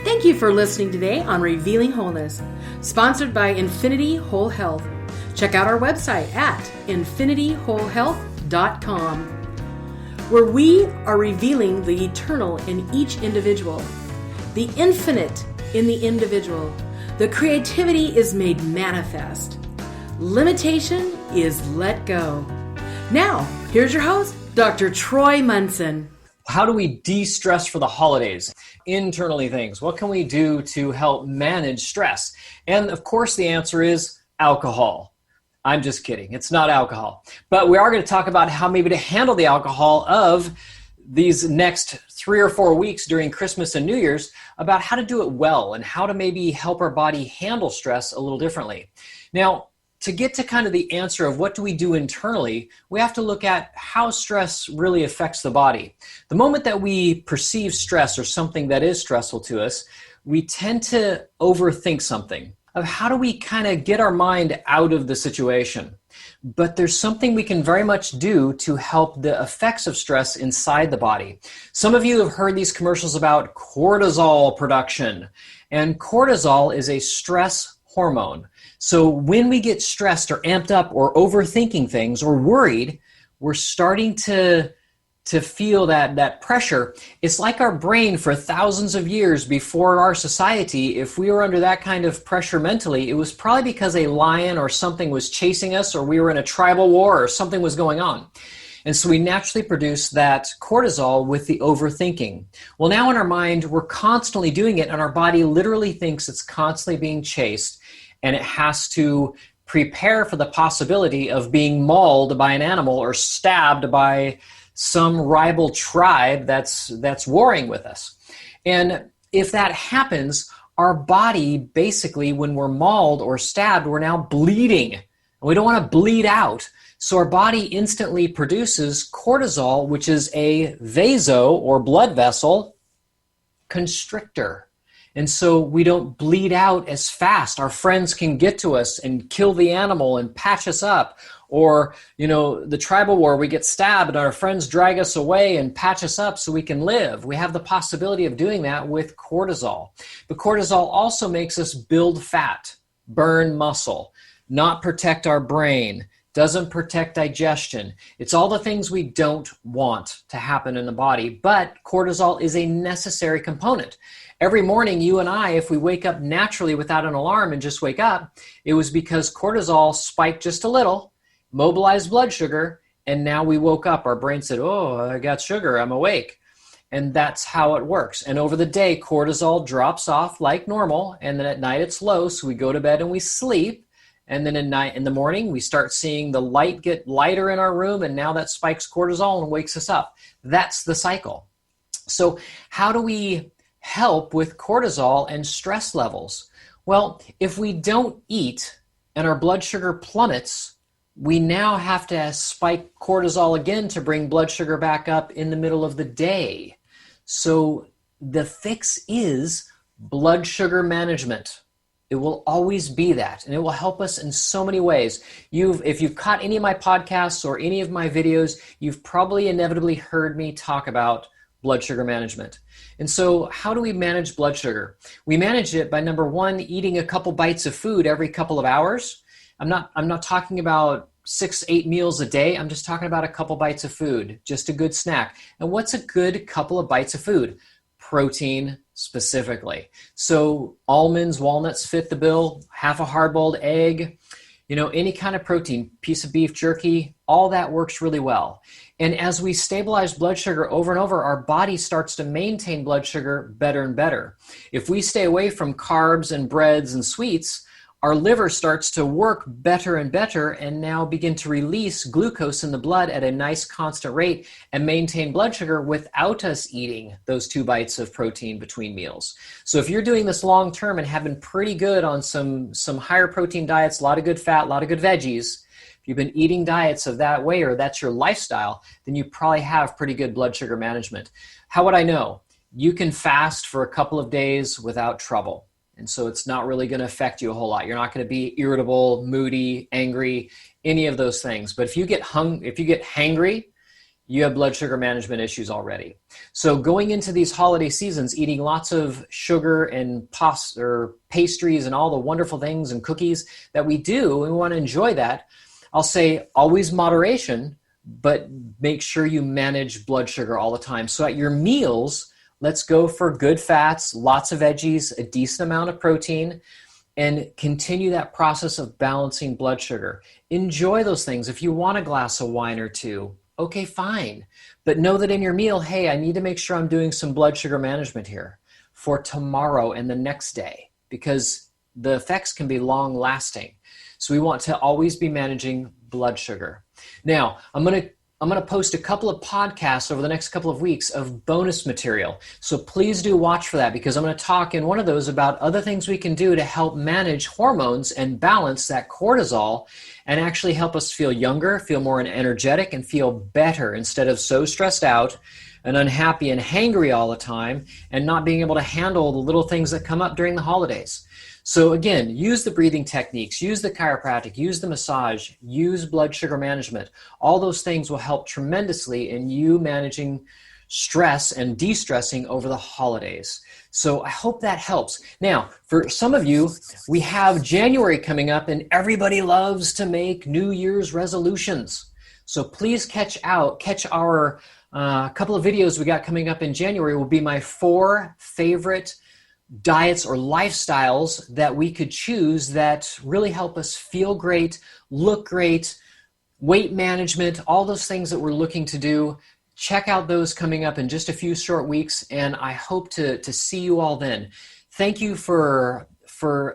Thank you for listening today on Revealing Wholeness, sponsored by Infinity Whole Health. Check out our website at infinityWholeHealth.com, where we are revealing the eternal in each individual, the infinite in the individual. The creativity is made manifest. Limitation is let go. Now, here's your host, Dr. Troy Munson. How do we de-stress for the holidays? Internally things. What can we do to help manage stress? And of course the answer is alcohol. I'm just kidding. It's not alcohol. But we are going to talk about how maybe to handle the alcohol of these next 3 or 4 weeks during Christmas and New Year's, about how to do it well and how to maybe help our body handle stress a little differently. Now, to get to kind of the answer of what do we do internally, we have to look at how stress really affects the body. The moment that we perceive stress or something that is stressful to us, we tend to overthink something of how do we kind of get our mind out of the situation. But there's something we can very much do to help the effects of stress inside the body. Some of you have heard these commercials about cortisol production, and cortisol is a stress hormone. So when we get stressed or amped up or overthinking things or worried, we're starting to feel that pressure. It's like our brain for thousands of years before our society, if we were under that kind of pressure mentally, it was probably because a lion or something was chasing us, or we were in a tribal war, or something was going on. And so we naturally produce that cortisol with the overthinking. Well, now in our mind, we're constantly doing it, and our body literally thinks it's constantly being chased, and it has to prepare for the possibility of being mauled by an animal or stabbed by some rival tribe that's warring with us. And if that happens, our body basically, when we're mauled or stabbed, we're now bleeding. And we don't want to bleed out. So our body instantly produces cortisol, which is a vaso or blood vessel constrictor. And so we don't bleed out as fast. Our friends can get to us and kill the animal and patch us up. Or, the tribal war, we get stabbed and our friends drag us away and patch us up so we can live. We have the possibility of doing that with cortisol. But cortisol also makes us build fat, burn muscle, not protect our brain, doesn't protect digestion. It's all the things we don't want to happen in the body, but cortisol is a necessary component. Every morning, you and I, if we wake up naturally without an alarm and just wake up, it was because cortisol spiked just a little, mobilized blood sugar, and now we woke up. Our brain said, oh, I got sugar, I'm awake. And that's how it works. And over the day, cortisol drops off like normal, and then at night it's low, so we go to bed and we sleep. And then in the morning, we start seeing the light get lighter in our room, and now that spikes cortisol and wakes us up. That's the cycle. So how do we help with cortisol and stress levels? Well, if we don't eat and our blood sugar plummets, we now have to spike cortisol again to bring blood sugar back up in the middle of the day. So the fix is blood sugar management. It will always be that, and it will help us in so many ways. If you've caught any of my podcasts or any of my videos, you've probably inevitably heard me talk about blood sugar management. And so how do we manage blood sugar? We manage it by, number one, eating a couple bites of food every couple of hours. I'm not talking about 6-8 meals a day. I'm just talking about a couple bites of food, just a good snack. And what's a good couple of bites of food? Protein specifically. So almonds, walnuts fit the bill, half a hard-boiled egg, any kind of protein, piece of beef jerky, all that works really well. And as we stabilize blood sugar over and over, our body starts to maintain blood sugar better and better. If we stay away from carbs and breads and sweets, our liver starts to work better and better and now begin to release glucose in the blood at a nice constant rate and maintain blood sugar without us eating those 2 bites of protein between meals. So if you're doing this long term and have been pretty good on some higher protein diets, a lot of good fat, a lot of good veggies, if you've been eating diets of that way or that's your lifestyle, then you probably have pretty good blood sugar management. How would I know? You can fast for a couple of days without trouble. And so it's not really going to affect you a whole lot. You're not going to be irritable, moody, angry, any of those things. But if you get hangry, you have blood sugar management issues already. So going into these holiday seasons, eating lots of sugar and pastries and all the wonderful things and cookies that we do, and we want to enjoy that, I'll say always moderation, but make sure you manage blood sugar all the time. So at your meals, let's go for good fats, lots of veggies, a decent amount of protein, and continue that process of balancing blood sugar. Enjoy those things. If you want a glass of wine or two, okay, fine. But know that in your meal, hey, I need to make sure I'm doing some blood sugar management here for tomorrow and the next day, because the effects can be long lasting. So we want to always be managing blood sugar. Now, I'm going to post a couple of podcasts over the next couple of weeks of bonus material. So please do watch for that, because I'm going to talk in one of those about other things we can do to help manage hormones and balance that cortisol and actually help us feel younger, feel more energetic, and feel better instead of so stressed out and unhappy and hangry all the time and not being able to handle the little things that come up during the holidays. So again, use the breathing techniques, use the chiropractic, use the massage, use blood sugar management. All those things will help tremendously in you managing stress and de-stressing over the holidays. So I hope that helps. Now, for some of you, we have January coming up, and everybody loves to make New Year's resolutions. So please catch our couple of videos we got coming up in January. Will be my 4 favorite diets or lifestyles that we could choose that really help us feel great, look great, weight management, all those things that we're looking to do. Check out those coming up in just a few short weeks, and I hope to see you all then. Thank you for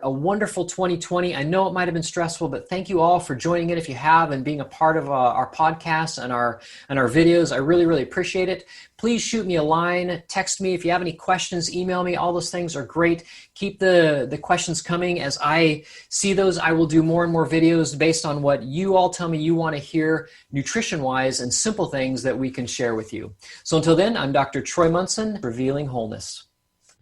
a wonderful 2020. I know it might have been stressful, but thank you all for joining in if you have, and being a part of our podcast and our videos. I really, really appreciate it. Please shoot me a line, text me if you have any questions, email me. All those things are great. Keep the questions coming. As I see those, I will do more and more videos based on what you all tell me you want to hear nutrition-wise, and simple things that we can share with you. So until then, I'm Dr. Troy Munson, Revealing Wholeness.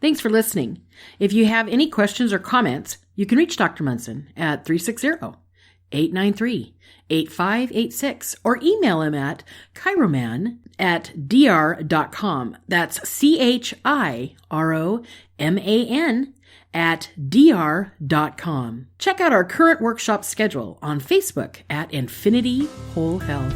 Thanks for listening. If you have any questions or comments, you can reach Dr. Munson at 360-893-8586 or email him at chiroman@dr.com. That's chiroman@dr.com. Check out our current workshop schedule on Facebook at Infinity Whole Health.